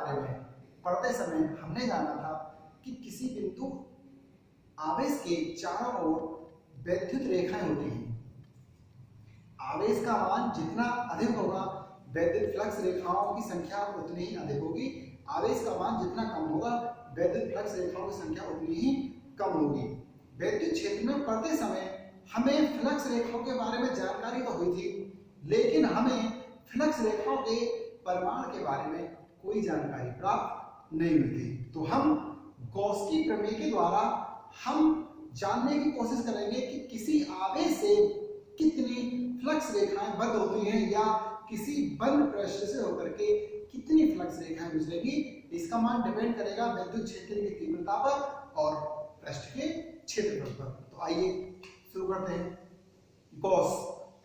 बारे में पढ़ते समय हमने जाना था कि किसी बिंदु आवेश के चारों ओर वैद्युत रेखाएं होती हैं। आवेश का मान जितना अधिक होगा वैद्युत फ्लक्स रेखाओं की संख्या उतनी ही अधिक होगी। आवेश का मान जितना कम होगा वैद्युत फ्लक्स रेखाओं की संख्या उतनी ही कम होगी। वैद्युत क्षेत्र में पढ़ते समय हमें फ्लक्स रेखाओं के बारे में जानकारी तो हुई थी, लेकिन हमें फ्लक्स रेखाओं के परिमाण के बारे में कोई जानकारी प्राप्त नहीं हुई थी। तो हम गॉस की प्रमेय के द्वारा हम जानने की कोशिश करेंगे कि किसी आवेश से कितनी फ्लक्स रेखाएं बद्ध होती हैं या किसी बंद पृष्ठ से होकर के कितनी फ्लक्स रेखाएं गुजरेगी। इसका मान डिपेंड करेगा विद्युत क्षेत्र की तीव्रता पर और पृष्ठ के क्षेत्रफल पर। तो आइए शुरू करते हैं। गॉस,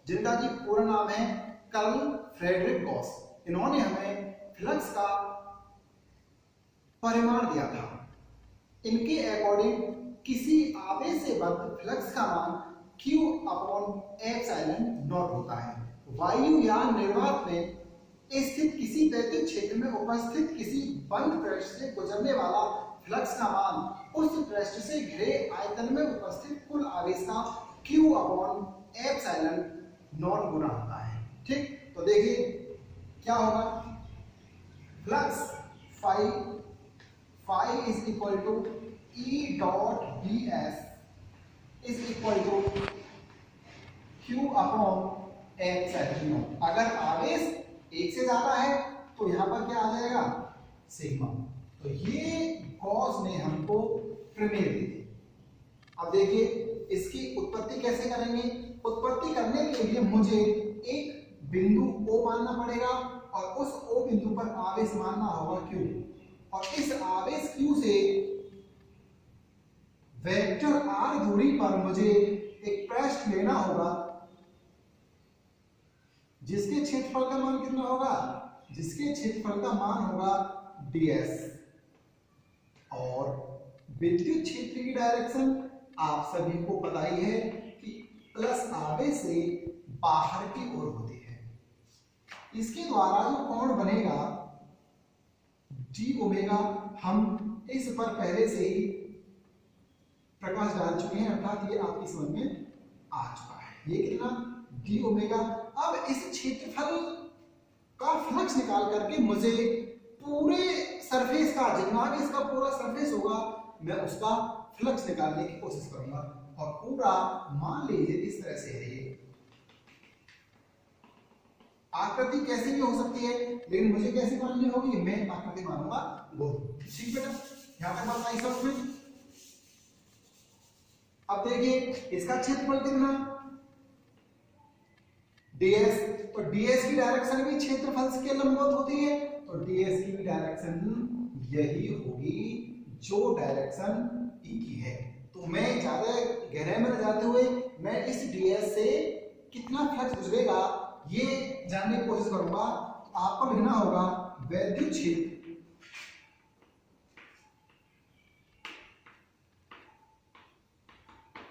जिनका जी पूरा नाम है कार्ल फ्रेडरिक गॉस, इन्होंने हमें फ्लक्स का परिमाण दिया था। इनके अकॉर्डिंग किसी आवेश से बद्ध फ्लक्स का मान Q अपॉन एप्सिलॉन नॉट होता है। वायु या निर्वात में स्थित किसी वैद्युत क्षेत्र में उपस्थित किसी बंद पृष्ठ से गुजरने वाला फ्लक्स का मान उस पृष्ठ से घिरे आयतन में उपस्थित कुल आवेश का Q अपॉन एप्सिलॉन नॉट गुना होता है। ठीक, तो देखिए क्या होगा। Flux phi is equal to E dot ds is equal to Q upon epsilon not. अगर आवेश एक से ज्यादा है तो यहाँ पर क्या आ जाएगा, सिग्मा। तो ये गॉस ने हमको प्रमेय दी थी। अब देखिए इसकी उत्पत्ति कैसे करेंगे। उत्पत्ति करने के लिए मुझे एक बिंदु O मानना पड़ेगा और उस O बिंदु पर आवेश मानना होगा Q, और इस आवेश Q से वेक्टर r दूरी पर मुझे एक पृष्ठ लेना होगा जिसके क्षेत्रफल का मान कितना होगा, जिसके क्षेत्रफल का मान होगा ds। और विद्युत क्षेत्र की डायरेक्शन आप सभी को पता ही है कि प्लस आवेश से बाहर की ओर होती है। इसके द्वारा जो कोण बनेगा d ओमेगा, हम इस पर पहले से ही प्रकाश डाल चुके हैं, अर्थात ये आपकी समझ में आ चुका है। ये कितना d ओमेगा। अब इस क्षेत्रफल का फ्लक्स निकाल करके मुझे पूरे सरफेस का, जितना भी इसका पूरा सरफेस होगा, मैं उसका फ्लक्स निकालने की कोशिश करूंगा। और पूरा मान लीजिए इस तरह से है। ये आकृति कैसी भी हो सकती है, लेकिन मुझे कैसी माननी होगी, मैं आकृति मानूंगा गोल। ठीक बेटा, यहां तक बात आई समझ में। अब देखिए इसका क्षेत्रफल कितना, ds, तो ds की डायरेक्शन भी क्षेत्रफल के लंबवत होती है, तो ds की भी डायरेक्शन यही होगी जो डायरेक्शन E की है। तो मैं ज्यादा गहराई में न जाते हुए मैं इस ds से कितना फ्लक्स गुजरेगा ये जानने की कोशिश करूंगा। तो आपको लिखना होगा वैद्युत क्षेत्र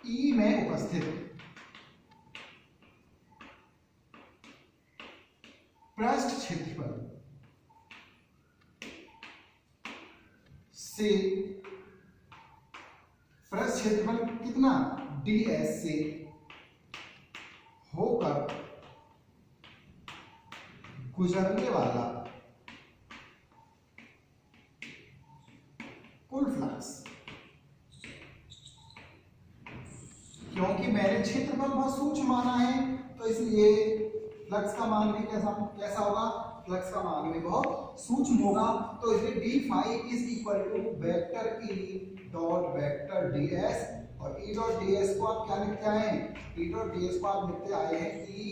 E में उपस्थित पृष्ठ क्षेत्रफल से पृष्ठ क्षेत्रफल कितना ds से होकर गुजरने वाला कुल फ्लक्स। क्योंकि मैंने क्षेत्रफल बहुत सूक्ष्म माना है तो इसलिए फ्लक्स का मान भी कैसा होगा, फ्लक्स का मान भी बहुत सूक्ष्म होगा। तो इसलिए d phi is equal to vector E dot vector ds, और E डॉट ds को आप क्या लिखते आए हैं, E डॉट ds को आप लिखते आए हैं E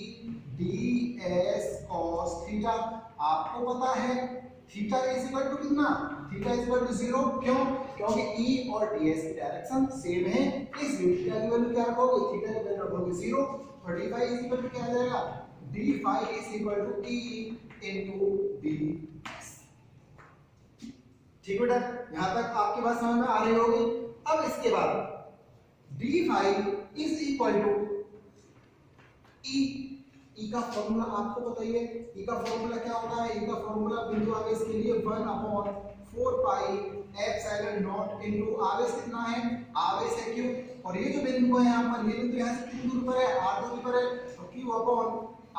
ds cos थीटा। आपको पता है थीटा इज इक्वल टू कितना, थीटा इज इक्वल टू 0। क्यों, क्योंकि E और ds की डायरेक्शन सेम है, इसलिए थीटा की वैल्यू क्या रखोगे, थीटा की वैल्यू रखोगे 0। तो d phi is equal to क्या आ जाएगा, d phi is equal to E into ds। ठीक बेटा, यहां तक आपकी बात समझ में आ रही होगी। अब इसके बाद d phi is equal to E E का फॉर्मूला आपको बताइए, ई का फॉर्मूला क्या होता है? ई का फॉर्मूला बिंदु आवेश के लिए 1/4 पाई एप्सिलॉन नॉट इनटू आवेश कितना है? आवेश है क्यू, और ये जो बिंदु है यहाँ पर, ये बिंदु यहाँ से कितनी दूर पर है? r दूरी पर है, तो q upon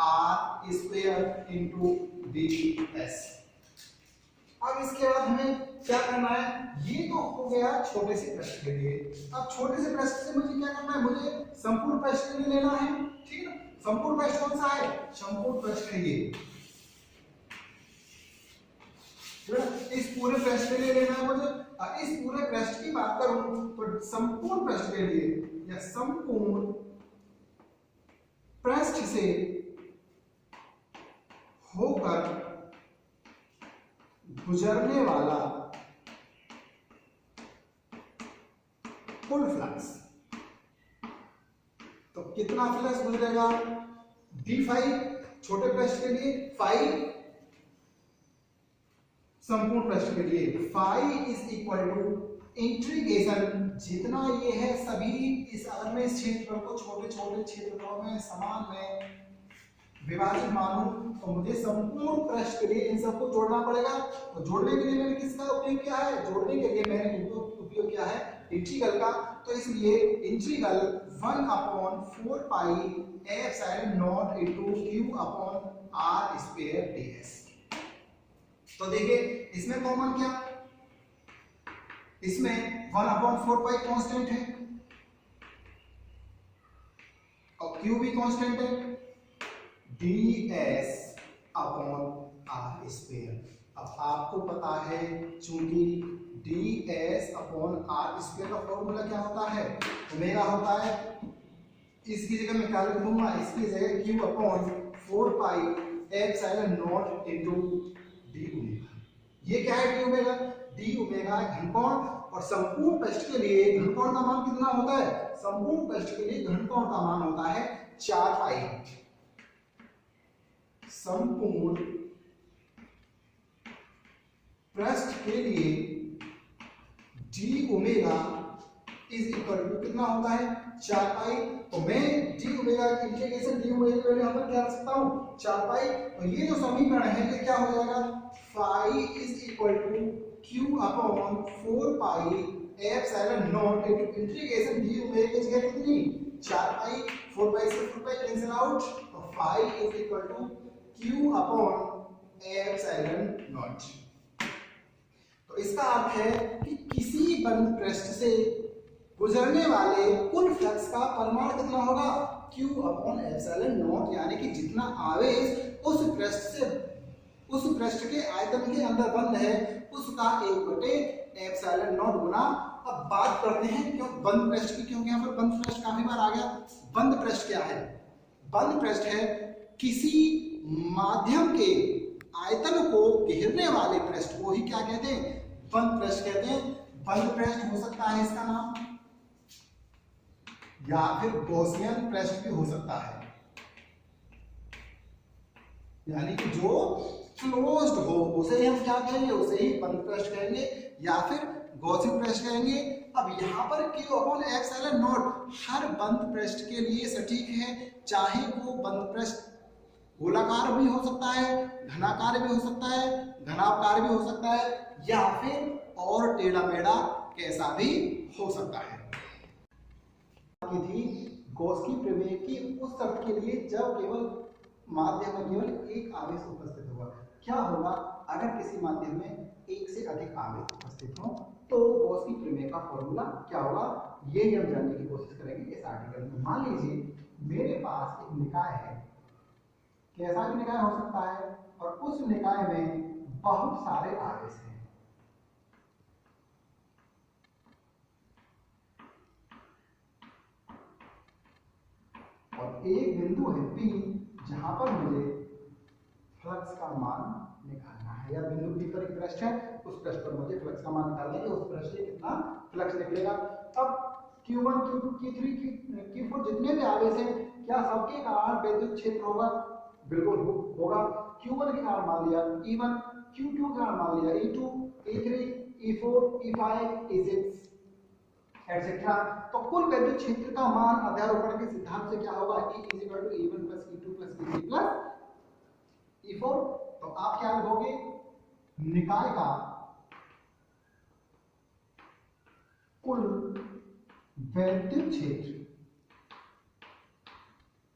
r square into ds। अब इसके बाद हमें क्या करना है? ये तो हो गया छोटे से पृष्ठ के लिए। अब छोटे से पृष्ठ से मुझे क्या करना है? मुझे संपूर्ण पृष्ठ के लिए लेना है, ठीक है ना? संपूर्ण पृष्ठ कौन सा है? संपूर्ण पृष्ठ है ये, इस पूरे पृष्ठ के लिए लेना है मुझे। इस पूरे पृष्ठ की बात करूं तो संपूर्ण पृष्ठ के लिए या संपूर्ण पृष्ठ से होकर गुजरने वाला कुल फ्लक्स, तो कितना फ्लक्स गुजरेगा? d5 छोटे पृष्ठ के लिए, फाई संपूर्ण पृष्ठ के लिए। Phi is equal to integration, जितना ये है सभी इस, अगर मैं इस क्षेत्रफल को छोटे छोटे क्षेत्रफलों में समान में विभाजित मानूं तो मुझे संपूर्ण पृष्ठ के लिए इन सबको जोड़ना पड़ेगा। तो जोड़ने के लिए मैंने किसका उपयोग किया है? जोड़ने के लिए मैंने उपयोग किया है इंटीग्रल का। तो इसलिए integral 1/4 pi epsilon not into q upon r square ds। तो देखिए इसमें कॉमन क्या? इसमें 1/4 पाई कांस्टेंट है और q भी कांस्टेंट है, ds अपॉन r स्क्वायर। अब आपको पता है चूंकि ds अपॉन r स्क्वायर का फॉर्मूला क्या होता है? ओमेगा होता है। इसकी जगह मैं क्या लिख दूंगा? इसकी जगह q upon 4 pi epsilon not into d omega. ये क्या है? d omega. d ओमेगा घनकोण, और संपूर्ण पृष्ठ के लिए घनकोण का मान कितना होता है? संपूर्ण पृष्ठ के लिए घनकोण का मान होता है 4 पाई। संपूर्ण पृष्ठ के लिए d omega is equal to कितना होता है? 4 पाई। तो मैं d ओमेगा की इंटीग्रेशन d ओमेगा के लिए यहाँ पर क्या रख सकता हूँ? 4 पाई। तो ये जो समीकरण है ये क्या हो जाएगा? Phi is equal to q upon 4 pi epsilon not into integration d omega की जगह कितनी? 4 पाई। 4 पाई से 4 पाई कैंसिल आउट, तो phi is equal to q upon epsilon not. तो इसका अर्थ है कि किसी बंद पृष्ठ से गुजरने वाले कुल फ्लक्स का परिमाण कितना होगा? q अपॉन एप्सिलॉन नॉट, यानी कि जितना आवेश उस पृष्ठ के आयतन के अंदर बंद है उसका 1 एप्सिलॉन नॉट गुना। अब बात करते हैं क्यों बंद पृष्ठ की, क्योंकि यहाँ पर बंद पृष्ठ काफी बार आ गया। बंद पृष्ठ क्या है? बंद पृष्ठ है किसी माध्यम के आयतन को घेरने वाले पृष्ठ को ही क्या कहते हैं? बंद पृष्ठ कहते हैं। बंद पृष्ठ हो सकता है इसका नाम, या फिर गॉसियन पृष्ठ भी हो सकता है, यानी कि जो क्लोज्ड हो उसे हम क्या कहेंगे? उसे ही बंद पृष्ठ कहेंगे या फिर गॉसियन पृष्ठ कहेंगे। अब यहाँ पर q upon epsilon not her बंद पृष्ठ के लिए सटीक है, चाहे वो बंद पृष्ठ गोलाकार भी हो सकता है, घनाकार भी हो सकता है, घनाकार भी हो सकता है, या फिर और टेढ़ा मेढ़ा कैसा भी हो सकता है। थी गॉस की प्रमेय की उस शर्त के लिए जब केवल माध्यम में केवल एक आवेश उपस्थित होगा। क्या होगा अगर किसी माध्यम में एक से अधिक आवेश उपस्थित हो? तो गॉस की प्रमेय का फॉर्मूला क्या होगा ये हम जानने की कोशिश करेंगे इस आर्टिकल में। मान लीजिए मेरे पास एक निकाय है, कैसा भी निकाय हो सकता है, और उस निकाय में बहुत सारे आवेश हैं। और एक बिंदु है P जहां पर मुझे फ्लक्स का मान निकालना है, या बिंदु P पर एक पृष्ठ है, उस पृष्ठ पर मुझे फ्लक्स का मान निकालना है कि उस पृष्ठ से कितना फ्लक्स निकलेगा। अब Q1, Q2, Q3, Q4 जितने भी आवेश हैं, क्या सबके कारण विद्युत क्षेत्र होगा? बिल्कुल होगा। Q1 के कारण मान लिया E1, Q2 के कारण मान लिया E2, E3, E4, E5, E6, etcetera. तो कुल विद्युत क्षेत्र का मान अध्यारोपण के सिद्धांत से क्या होगा, E = E1 + E2 + E3 + E4। तो आप क्या लिखोगे, निकाय का कुल वैद्युत क्षेत्र,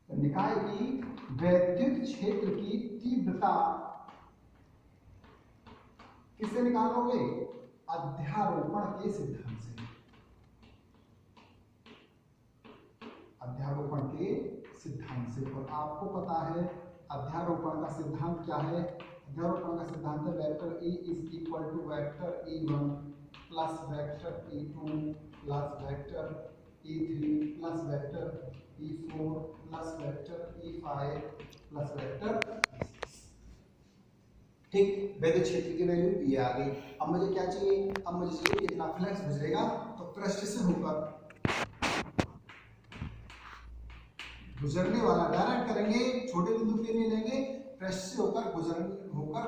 निकाय की वैद्युत क्षेत्र की तीव्रता किससे निकालोगे, अध्यारोपण के सिद्धांत से। अध्यारोपण के सिद्धांत से। और आपको पता है अध्यारोपण का सिद्धांत क्या है, अध्यारोपण का सिद्धांत है vector E = vector E1 plus vector E2 plus vector E3 plus vector E4 plus vector E5 plus vector E6। ठीक, वैद्युत क्षेत्र की वैल्यू ये आ गई। अब मुझे क्या चाहिए, अब मुझे चाहिए कितना फ्लक्स गुजरेगा। तो पृष्ठ से होकर गुजरने वाला, डायरेक्ट करेंगे, छोटे बिंदु के लिए लेंगे, पृष्ठ से होकर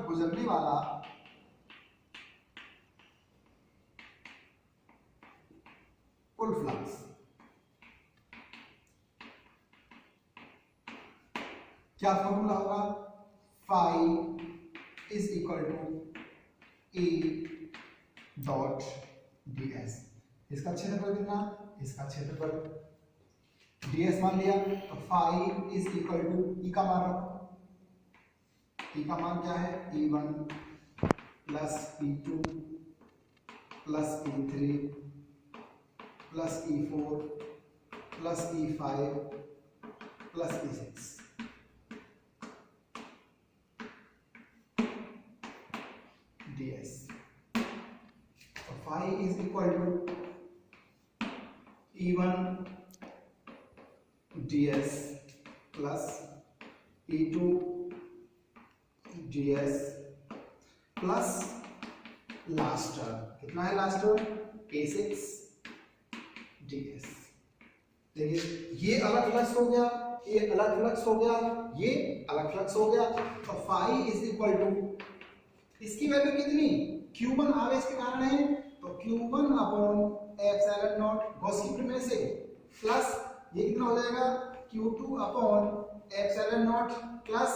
गुजरने वाला कुल फ्लक्स क्या फॉर्मूला होगा, phi is equal to A dot ds। इसका क्षेत्रफल कितना, इसका क्षेत्रफल ds मान लिया। तो फाई इज इक्वल टू ई का मान रखो, ई का मान क्या है, E1 plus E2 plus E3 plus E4 plus E5 plus E6। ds। तो phi is equal to E1 ds plus E2 ds plus last term कितना है, लास्ट टर्म A6 ds। देखिए ये अलग फ्लक्स हो गया, ये अलग फ्लक्स हो गया, ये अलग फ्लक्स हो गया। तो phi इज इक्वल टू, इसकी वैल्यू कितनी, Q1 आवेश के कारण है, तो Q1 upon epsilon not Gauss की प्रमेय से, प्लस ये कितना हो जाएगा, Q2 upon epsilon not plus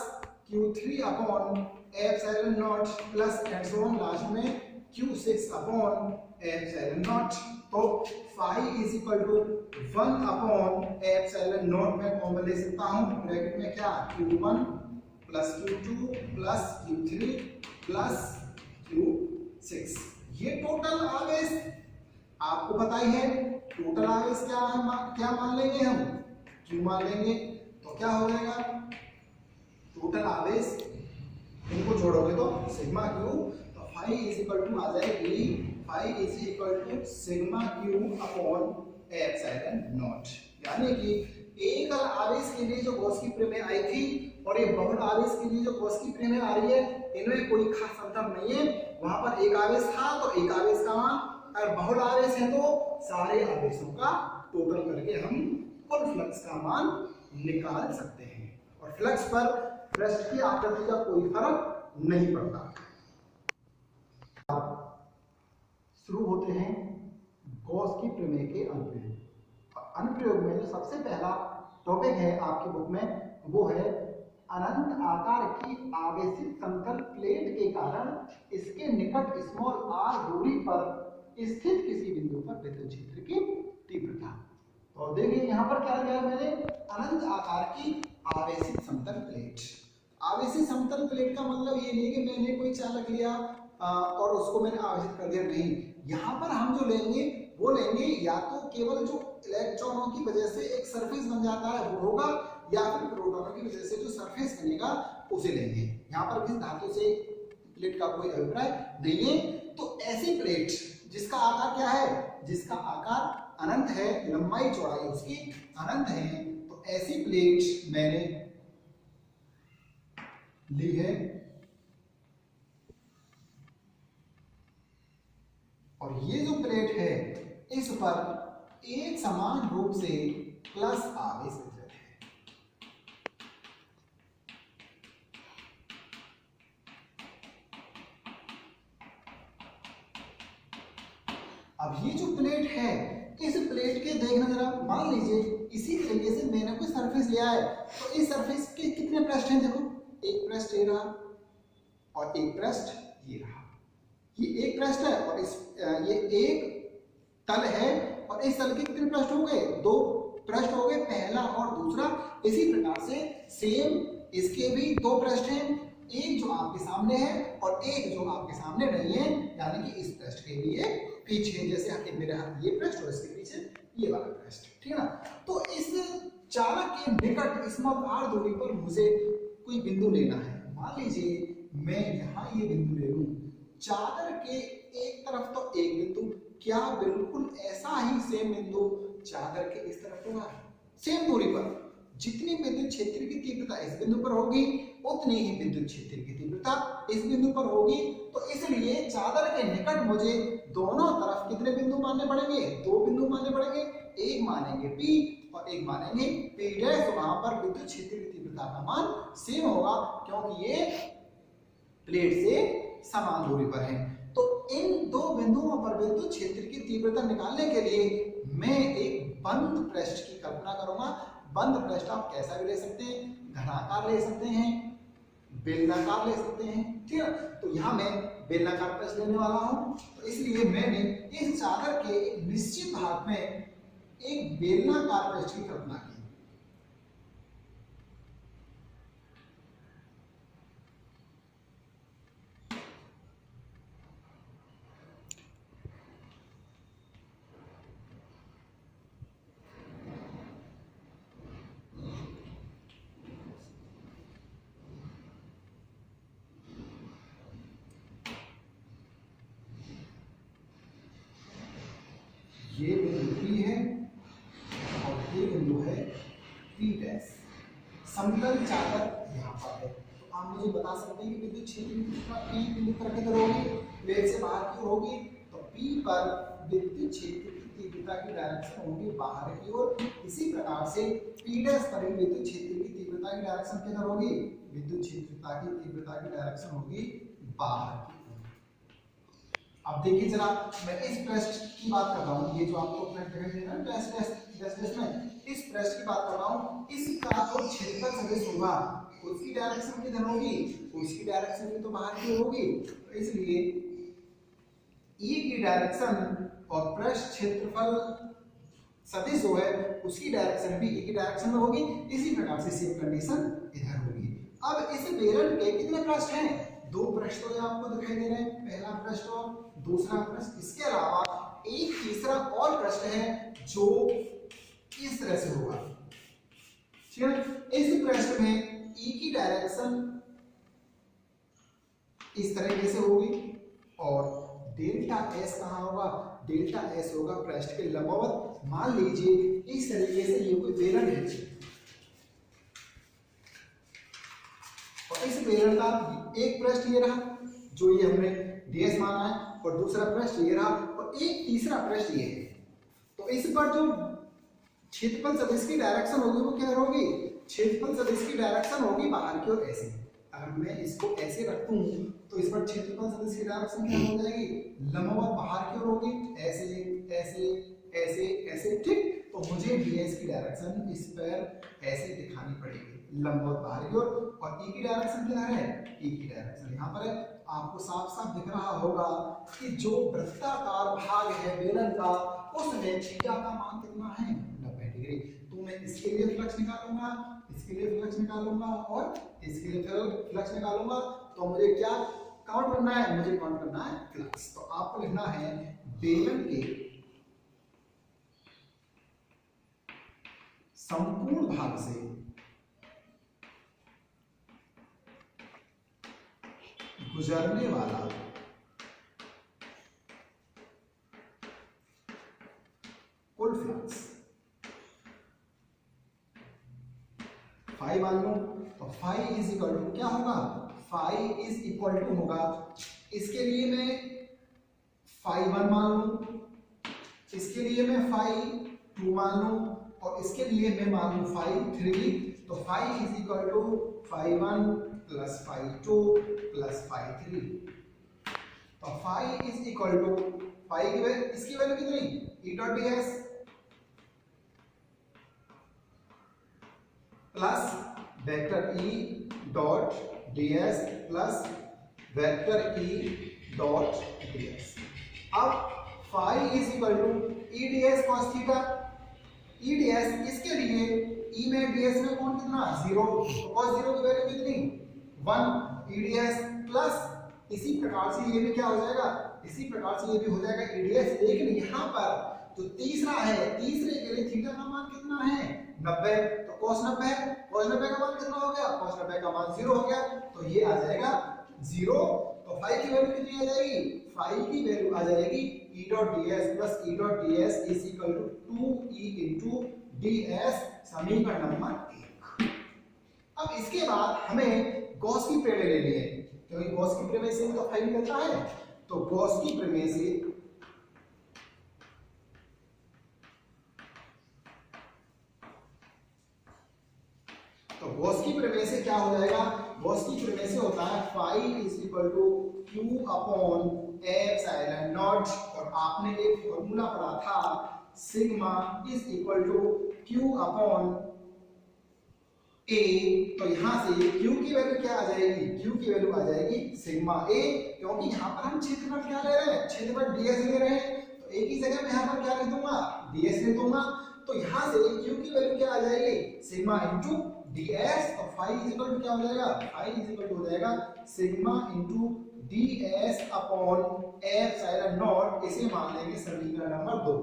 Q3 upon epsilon not plus and so on, last में Q6 अपॉन एप्सिलॉन नॉट। तो phi is equal to 1 upon epsilon not में कॉमन ले सकता हूं, ब्रैकेट में क्या, Q1 plus Q2 plus Q3 plus Q6। ये total आवेश आपको पता ही है, टोटल आवेश क्या मान लेंगे हम, Q मान लेंगे। तो क्या हो जाएगा, टोटल आवेश इनको जोड़ोगे तो सिग्मा Q। तो phi इज इक्वल टू आ जाएगी, phi is equal to sigma Q upon epsilon not. यानी कि एकल आवेश के लिए जो गॉस की प्रमेय आई थी और ये बहुल आवेश के लिए जो गॉस की प्रमेय आ रही है, इनमें कोई खास अंतर नहीं है। वहां पर एक आवेश था तो एक आवेश का मान, अगर बहुल आवेश है तो सारे आवेशों का टोटल करके हम कुल फ्लक्स का मान निकाल सकते हैं। और फ्लक्स पर पृष्ठ की आकृति का कोई फर्क नहीं पड़ता। शुरू होते हैं गॉस की प्रमेय के अनुप्रयोग। अनुप्रयोग में जो सबसे पहला टॉपिक है आपकी बुक में, वो है अनंत आकार की आवेशित समतल प्लेट के कारण इसके निकट स्मॉल r दूरी पर स्थित किसी बिंदु पर विद्युत क्षेत्र की तीव्रता। तो देखिए यहाँ पर क्या लिया मैंने, अनंत आकार की आवेशित समतल प्लेट। आवेशित समतल प्लेट का मतलब ये नहीं कि मैंने कोई चालक लिया और उसको मैंने आवेशित कर दिया, नहीं। यहाँ पर हम जो लेंगे वो लेंगे या तो केवल जो इलेक्ट्रॉनों की वजह से एक सरफेस बन जाता है वो होगा, या फिर प्रोटॉनों की वजह से जो सरफेस बनेगा उसे लेंगे। यहाँ पर किस धातु से प्लेट का कोई अभिप्राय नहीं है। तो ऐसी प्लेट जिसका आकार क्या है, जिसका आकार अनंत है, लंबाई चौड़ाई उसकी अनंत है, तो ऐसी प्लेट मैंने ली है। और ये जो प्लेट है इस पर एक समान रूप से प्लस आवेश वितरित है। अब ये जो प्लेट है इस प्लेट के देखना जरा, मान लीजिए इसी तरीके से मैंने कोई सरफेस लिया है, तो इस सरफेस के कितने पृष्ठ हैं, देखो एक पृष्ठ ये रहा और एक पृष्ठ ये रहा, ये एक पृष्ठ है और ये एक तल है और इस तल के कितने पृष्ठ हो गए, दो पृष्ठ हो गए, पहला और दूसरा। इसी प्रकार से सेम इसके भी दो पृष्ठ हैं, एक जो आपके सामने है और एक जो आपके सामने नहीं है, यानी कि इस पृष्ठ के लिए पीछे, जैसे मेरे हाथ ये पृष्ठ और इसके पीछे ये वाला पृष्ठ, ठीक है ना। तो इस चालक के निकट इसमभार दूरी पर मुझे कोई बिंदु लेना है। मान लीजिए मैं यहाँ ये बिंदु ले लूं, चादर के एक तरफ तो एक बिंदु, क्या बिल्कुल ऐसा ही सेम बिंदु चादर के इस तरफ होगा, सेम दूरी पर। जितनी विद्युत क्षेत्र की तीव्रता इस बिंदु पर होगी उतनी ही विद्युत क्षेत्र की तीव्रता इस बिंदु पर होगी। तो इसलिए चादर के निकट मुझे दोनों तरफ कितने बिंदु मानने पड़ेंगे, दो बिंदु मानने पड़ेंगे, एक मानेंगे P और एक मानेंगे P डैश। वहां पर विद्युत क्षेत्र की तीव्रता का मान सेम होगा क्योंकि ये प्लेट से समान दूरी पर है। तो इन दो बिंदुओं पर विद्युत क्षेत्र की तीव्रता निकालने के लिए मैं एक बंद पृष्ठ की कल्पना करूंगा। बंद पृष्ठ आप कैसा भी ले सकते हैं, घनाकार ले सकते हैं, बेलनाकार ले सकते हैं, ठीक है। तो यहाँ मैं बेलनाकार पृष्ठ लेने वाला हूँ, तो इसलिए मैंने इस चादर के एक निश्चित भाग में एक बेलनाकार पृष्ठ की कल्पना की। ये बिंदु P है और ये बिंदु है P डैश। समतल चादर यहाँ पर है, तो आप मुझे बता सकते हैं कि विद्युत क्षेत्र की तीव्रता P बिंदु पर किधर होगी, प्लेट से बाहर की ओर होगी। तो P पर विद्युत क्षेत्र की तीव्रता की डायरेक्शन होगी बाहर की ओर। इसी प्रकार से P डैश पर विद्युत क्षेत्र की तीव्रता की डायरेक्शन किधर होगी, विद्युत क्षेत्रता की तीव्रता की डायरेक्शन होगी बाहर की। अब देखिए जरा, मैं इस पृष्ठ की बात कर रहा हूँ, ये जो आपको पृष्ठ दिखाई दे रहा है डैश डैश डैश डैश में, इस पृष्ठ की बात कर रहा हूँ। इसका जो क्षेत्रफल सदिश होगा उसकी डायरेक्शन किधर होगी, उसकी डायरेक्शन भी तो बाहर की होगी। तो इसलिए E की डायरेक्शन और पृष्ठ क्षेत्रफल सदिश जो है उसकी डायरेक्शन भी E की डायरेक्शन में होगी। इसी प्रकार से सेम कंडीशन इधर होगी। अब इस बेलन के कितने पृष्ठ हैं, दो पृष्ठ तो आपको दिखाई दे रहे हैं, पहला पृष्ठ और दूसरा पृष्ठ। इसके अलावा एक तीसरा और पृष्ठ है जो इस तरह से होगा, ठीक है। इस पृष्ठ में E की डायरेक्शन इस तरीके से होगी और डेल्टा S कहाँ होगा, डेल्टा S होगा पृष्ठ के लंबवत। मान लीजिए इस तरीके से ये कोई बेलन है और इस बेलन का एक पृष्ठ ये रहा जो ये हमने DS माना है और दूसरा पृष्ठ ये रहा और एक तीसरा पृष्ठ ये है। तो इस पर जो क्षेत्रफल सदिश की डायरेक्शन होगी वो क्या होगी, क्षेत्रफल सदिश की डायरेक्शन होगी बाहर की ओर ऐसे। अगर मैं इसको ऐसे रखूं तो इस पर क्षेत्रफल सदिश की डायरेक्शन क्या हो जाएगी, लंबवत बाहर की ओर होगी, ऐसे ऐसे ऐसे ऐसे, ठीक। तो मुझे DS की डायरेक्शन इस पर ऐसे दिखानी पड़ेगी, लंबवत बाहर की ओर। और E की डायरेक्शन क्या है, E की डायरेक्शन यहाँ पर है। आपको साफ साफ दिख रहा होगा कि जो वृत्ताकार भाग है बेलन का उसमें थीटा का मान कितना है, 90 डिग्री। तो मैं इसके लिए फ्लक्स निकालूंगा, इसके लिए फ्लक्स निकालूंगा और इसके लिए फ्लक्स निकालूंगा। तो मुझे क्या काउंट करना है, मुझे काउंट करना है फ्लक्स। तो आपको लिखना है बेलन के संपूर्ण भाग से गुजरने वाला कुल फ्लक्स फाई मान लो। तो फाई इज इक्वल टू क्या होगा, फाई इज इक्वल टू होगा, इसके लिए मैं फाई 1 मान लूं, इसके लिए मैं फाई 2 मान लूं और इसके लिए मैं मान लूं फाई 3। तो phi is equal to phi 1 plus phi 2 plus phi 3। तो phi is equal to phi की वैल्यू, इसकी वैल्यू कितनी, E dot ds plus vector E dot ds plus vector E dot ds। अब phi is equal to E ds cos theta. E ds इसके लिए ई में ds में कौन कितना 0, तो cos 0 की वैल्यू कितनी 1 ई ds प्लस इसी प्रकार से ये भी क्या हो जाएगा, इसी प्रकार से ये भी हो जाएगा ई ds। लेकिन यहाँ पर जो तीसरा है, तीसरे के लिए थीटा का मान कितना है 90, तो cos 90 है, cos 90 का मान कितना हो गया, cos 90 का मान 0 हो गया, तो ये आ जाएगा 0। तो फाई की वैल्यू कितनी आ जाएगी, फाई की वैल्यू आ जाएगी e dot ds plus e dot ds is equal to 2e into ds, समीकरण नंबर 1। अब इसके बाद हमें गॉस की प्रमेय लेनी है, क्योंकि गॉस की प्रमेय से तो फाई निकलता है। तो गॉस की प्रमेय से गॉस की प्रमेय से क्या हो जाएगा, गॉस की प्रमेय से होता है phi is equal to q upon epsilon not, और आपने एक फॉर्मूला पढ़ा था sigma is equal to q upon a। तो यहां से q की वैल्यू क्या आ जाएगी, q की वैल्यू आ जाएगी सिग्मा a, क्योंकि यहां पर हम क्षेत्रफल क्या ले रहे हैं, क्षेत्रफल ds ले रहे हैं, तो a की जगह मैं यहां पर क्या लिख दूंगा, ds लिख दूंगा। तो यहां से q की वैल्यू क्या आ जाएगी सिग्मा इनटू ds, तो फाई इज इक्वल टू क्या हो जाएगा, फाई इज इक्वल टू हो जाएगा sigma into ds upon epsilon not. इसे मान लेंगे समीकरण नंबर 2।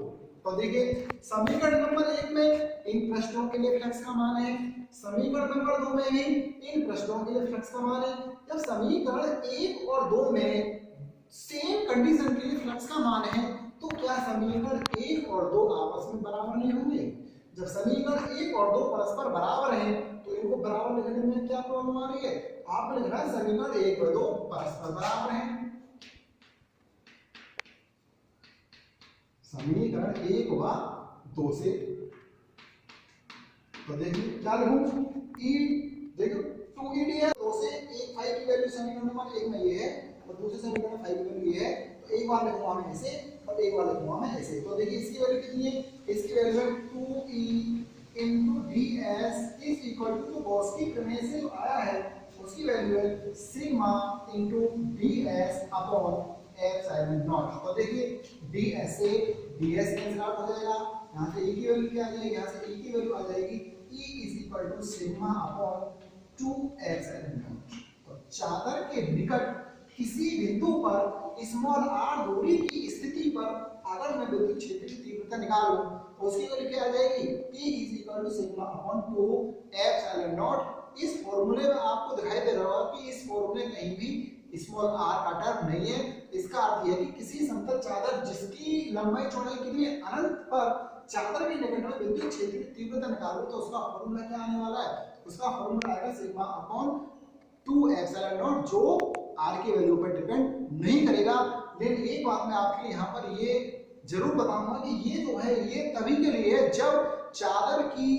तो देखिए समीकरण नंबर 1 में इन पृष्ठों के लिए फ्लक्स का मान है, समीकरण नंबर 2 में भी इन पृष्ठों के लिए फ्लक्स का मान है। जब समीकरण 1 और 2 में सेम कंडीशन के लिए फ्लक्स का मान है, तो क्या समीकरण 1 और 2 आपस में बराबर नहीं होंगे। जब समीकरण 1 और 2 परस्पर बराबर हैं, तो इनको बराबर लिखने में क्या प्रॉब्लम आ रही है, आपने लिखा है समीकरण 1 और 2 परस्पर बराबर हैं। समीकरण 1 व 2 से, तो देखिए क्या लिखूं, e देखो 2eds, 2 से 1 फाई की वैल्यू समीकरण नंबर 1 में ये है, और दूसरे समीकरण फाई की वैल्यू ये है, तो एक बार लिखूंगा मैं ऐसे और एक बार लिखूंगा मैं ऐसे। तो देखिए इसकी वैल्यू कितनी है, इसकी वैल्यू है 2e into ds is equal to, तो गॉस की प्रमेय से जो आया है उसकी वैल्यू है sigma into ds upon epsilon not. तो देखिए ds से ds कैंसिल आउट हो जाएगा, यहां से e की वैल्यू क्या आ जाएगी, यहां से e की वैल्यू आ जाएगी e is equal to sigma upon 2 epsilon not. तो चादर के निकट किसी बिंदु पर स्मॉल r दूरी की स्थिति पर अगर मैं विद्युत क्षेत्र की तीव्रता निकालूं, तो उसकी वैल्यू क्या आ जाएगी, e is equal to sigma upon 2 epsilon not. इस फॉर्मूले में आपको दिखाई दे रहा होगा कि इस फॉर्मूले कहीं भी स्मॉल r का टर्म नहीं है। इसका अर्थ यह है कि किसी समतल चादर जिसकी लंबाई चौड़ाई कितनी है अनंत पर, चादर के निकट में विद्युत क्षेत्र की तीव्रता निकालो, तो उसका फॉर्मूला क्या आने वाला है, उसका फॉर्मूला आएगा सिग्मा अपॉन 2 एप्सिलॉन नॉट, जो r की वैल्यू पर डिपेंड नहीं करेगा। लेकिन एक बात मैं आपके यहाँ पर ये जरूर बताऊंगा कि ये जो है ये तभी के लिए है जब चादर की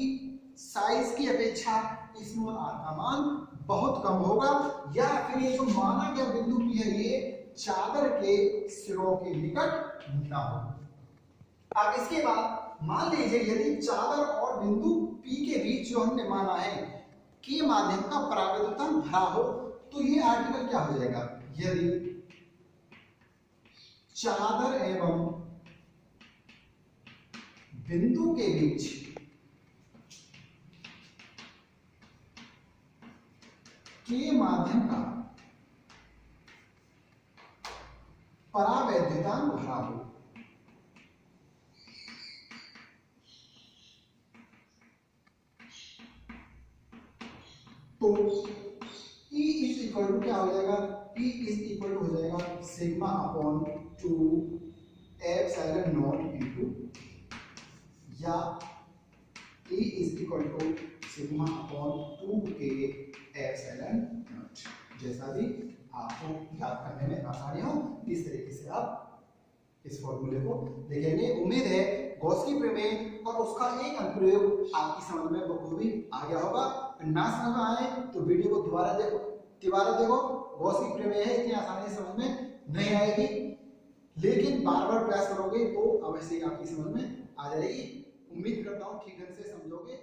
साइज की अपेक्षा स्मॉल r का मान बहुत कम होगा, या फिर ये जो माना गया बिंदु P है ये चादर के सिरों के निकट ना हो। अब इसके बाद मान लीजिए यदि चादर और बिंदु P के बीच जो हमने माना है कि माध्यम का परावर्तन भरा हो, तो ये आर्टिकल क्या हो जाएगा, यदि चादर एवं बिंदु के बीच के माध्यम का परावैद्युतांक भरा हो, तो E इज इक्वल टू क्या हो जाएगा, E इज इक्वल टू हो जाएगा sigma upon 2 epsilon not into, या E is equal to sigma upon 2k epsilon not. जैसा भी आपको याद करने में आसानी हो इस तरीके से आप इस फॉर्मूले को लिखेंगे। उम्मीद है गॉस की प्रमेय और उसका एक अनुप्रयोग आपकी समझ में बखूबी आ गया होगा। ना समझ में आए तो वीडियो को दोबारा देखो। गॉस की प्रमेय है, इतनी आसानी से समझ में नहीं आएगी, लेकिन बार बार प्रयास करोगे तो अवश्य आपकी समझ में आ जाएगी। उम्मीद करता हूँ ठीक ढंग से समझोगे।